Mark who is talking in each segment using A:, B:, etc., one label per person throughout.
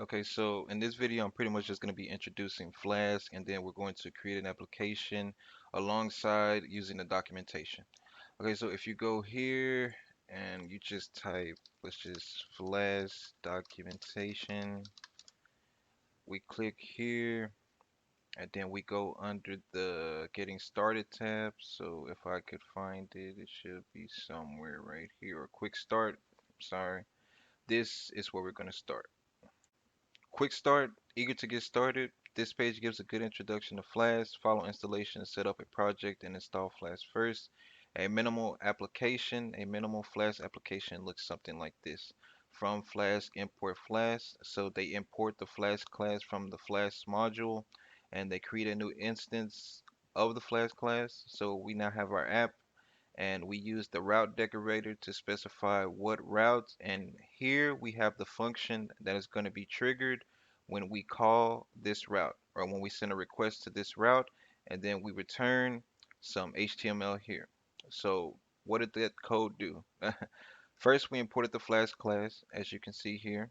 A: Okay, so in this video, I'm pretty much just going to be introducing Flask, and then we're going to create an application alongside using the documentation. Okay, so if you go here and you just type, let's just Flask documentation, we click here, and then we go under the Getting Started tab. So if I could find it, it should be somewhere right here, or Quick Start. Sorry, this is where we're going to start. Quick start, eager to get started. This page gives a good introduction to Flask. Follow installation, set up a project, and install Flask first. A minimal Flask application looks something like this. From Flask, import Flask. So they import the Flask class from the Flask module, and they create a new instance of the Flask class. So we now have our app, and we use the route decorator to specify what routes, and here we have the function that is going to be triggered when we call this route or when we send a request to this route, and then we return some HTML here. So what did that code do? First, we imported the Flask class, as you can see here.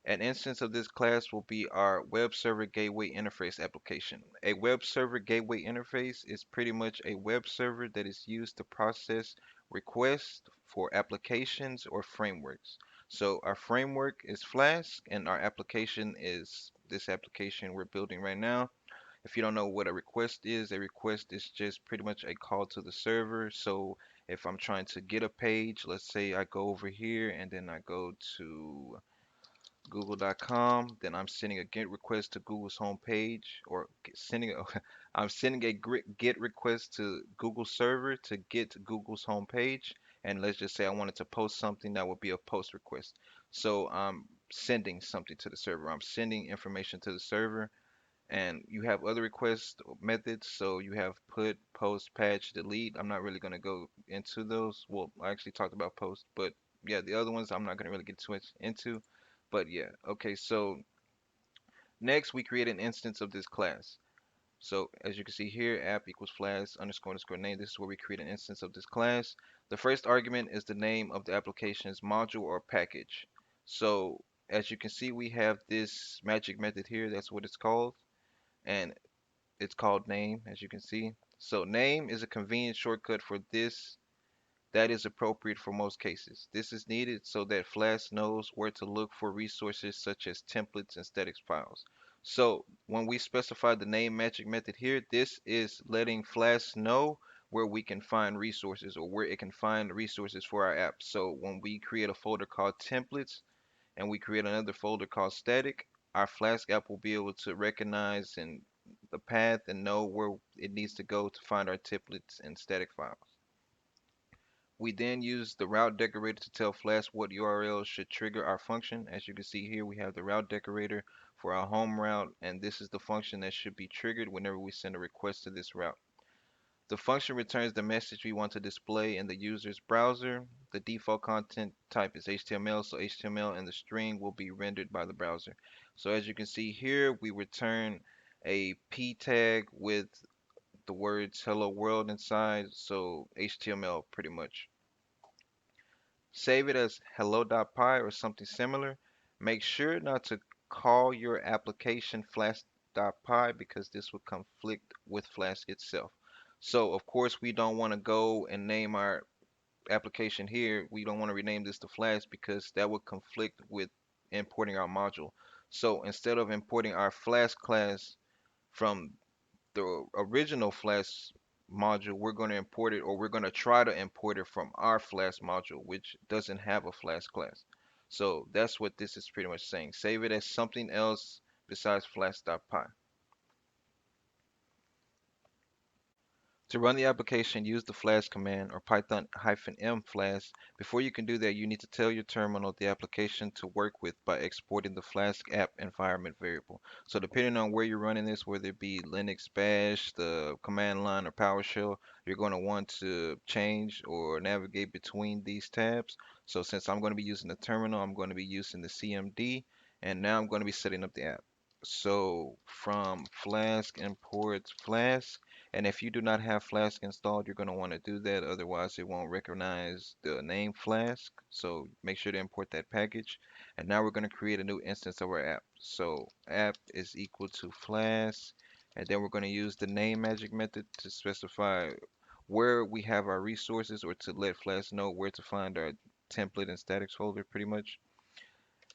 A: An instance of this class will be our web server gateway interface application. A web server gateway interface is pretty much a web server that is used to process requests for applications or frameworks. So our framework is Flask and our application is this application we're building right now. If you don't know what a request is just pretty much a call to the server. So if I'm trying to get a page, let's say I go over here and then I go to google.com, then I'm sending a GET request to Google's homepage, or I'm sending a GET request to Google server to get to Google's homepage. And let's just say I wanted to post something, that would be a post request. So I'm sending something to the server. I'm sending information to the server, and you have other request methods. So you have put, post, patch, delete. I'm not really going to go into those. Well, I actually talked about post, but yeah, the other ones I'm not going to really get too much into. But yeah, okay, so next we create an instance of this class. So as you can see here, app equals flask underscore underscore name. This is where we create an instance of this class. The first argument is the name of the application's module or package. So as you can see, we have this magic method here. That's what it's called. And it's called name, as you can see. So name is a convenient shortcut for this that is appropriate for most cases. This is needed so that Flask knows where to look for resources such as templates and static files. So when we specify the name magic method here, this is letting Flask know where we can find resources or where it can find resources for our app. So when we create a folder called templates and we create another folder called static, our Flask app will be able to recognize and the path and know where it needs to go to find our templates and static files. We then use the route decorator to tell Flask what URL should trigger our function. As you can see here, we have the route decorator for our home route, and this is the function that should be triggered whenever we send a request to this route. The function returns the message we want to display in the user's browser. The default content type is HTML, so HTML and the string will be rendered by the browser. So as you can see here, we return a p tag with the words hello world inside, so HTML pretty much. Save it as hello.py or something similar. Make sure not to call your application flask.py because this will conflict with Flask itself. So of course we don't want to go and name our application here. We don't want to rename this to Flask because that would conflict with importing our module. So instead of importing our Flask class from the original Flask module, we're going to import it, or we're going to try to import it from our Flask module, which doesn't have a Flask class. So that's what this is pretty much saying. Save it as something else besides flask.py. To run the application, use the flask command or python-m flask. Before you can do that, you need to tell your terminal the application to work with by exporting the Flask app environment variable. So depending on where you're running this, whether it be Linux Bash, the command line, or PowerShell, you're going to want to change or navigate between these tabs. So since I'm going to be using the terminal, I'm going to be using the CMD, and now I'm going to be setting up the app. So from Flask import Flask. And if you do not have Flask installed, you're going to want to do that. Otherwise, it won't recognize the name Flask. So make sure to import that package. And now we're going to create a new instance of our app. So app is equal to Flask, and then we're going to use the name magic method to specify where we have our resources or to let Flask know where to find our template and statics folder pretty much.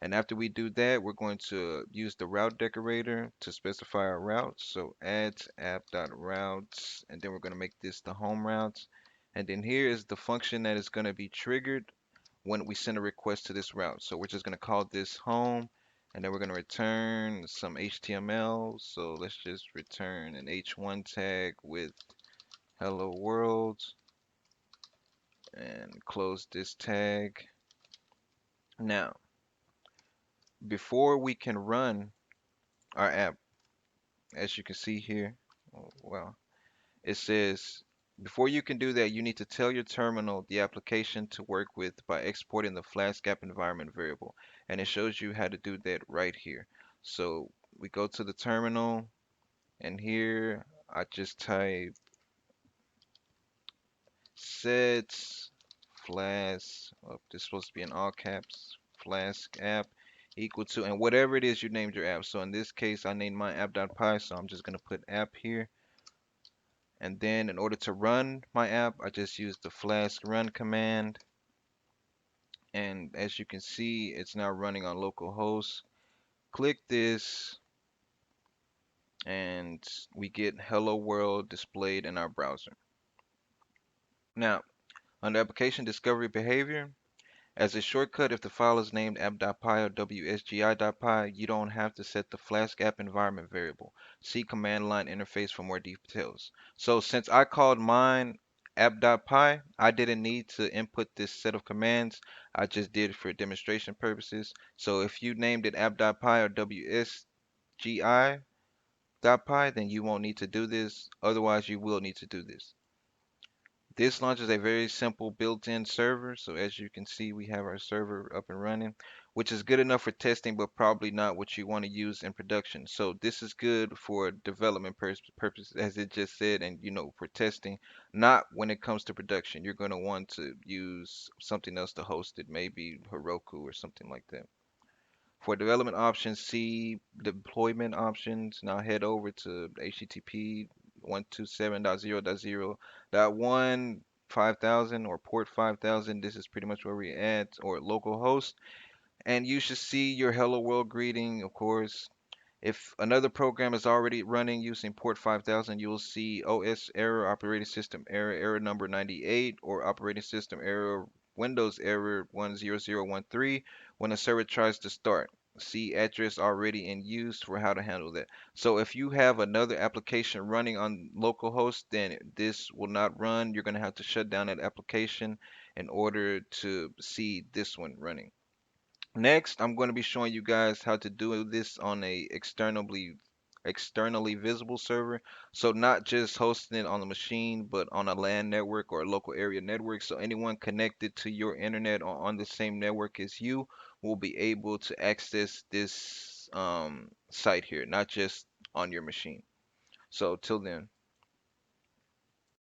A: And after we do that, we're going to use the route decorator to specify our routes. So add app.routes, and then we're going to make this the home routes. And then here is the function that is going to be triggered when we send a request to this route. So we're just going to call this home, and then we're going to return some HTML. So let's just return an h1 tag with hello world and close this tag. Now, before we can run our app, as you can see here, oh, well, it says before you can do that, you need to tell your terminal the application to work with by exporting the Flask app environment variable. And it shows you how to do that right here. So we go to the terminal, and here I just type sets Flask, oh, this is supposed to be in all caps, Flask app equal to, and whatever it is you named your app. So in this case, I named my app.py, so I'm just going to put app here. And then in order to run my app, I just use the Flask run command. And as you can see, it's now running on localhost. Click this, and we get hello world displayed in our browser. Now, under application discovery behavior, as a shortcut, if the file is named app.py or wsgi.py, you don't have to set the Flask app environment variable. See command line interface for more details. So since I called mine app.py, I didn't need to input this set of commands. I just did it for demonstration purposes. So if you named it app.py or wsgi.py, then you won't need to do this. Otherwise, you will need to do this. This launches a very simple built-in server. So as you can see, we have our server up and running, which is good enough for testing, but probably not what you want to use in production. So this is good for development purposes, as it just said, and for testing, not when it comes to production. You're going to want to use something else to host it, maybe Heroku or something like that. For development options, see deployment options. Now head over to HTTP 127.0.0.1 5000 or port 5000. This is pretty much where we're at, or localhost. And you should see your hello world greeting, of course. If another program is already running using port 5000, you'll see OS error, operating system error, error number 98, or operating system error, Windows error 10013 when a server tries to start. See address already in use for how to handle that. So if you have another application running on localhost, then this will not run. You're going to have to shut down that application in order to see this one running. Next, I'm going to be showing you guys how to do this on a externally visible server. So not just hosting it on the machine, but on a LAN network or a local area network. So anyone connected to your internet or on the same network as you will be able to access this site here, not just on your machine. So till then.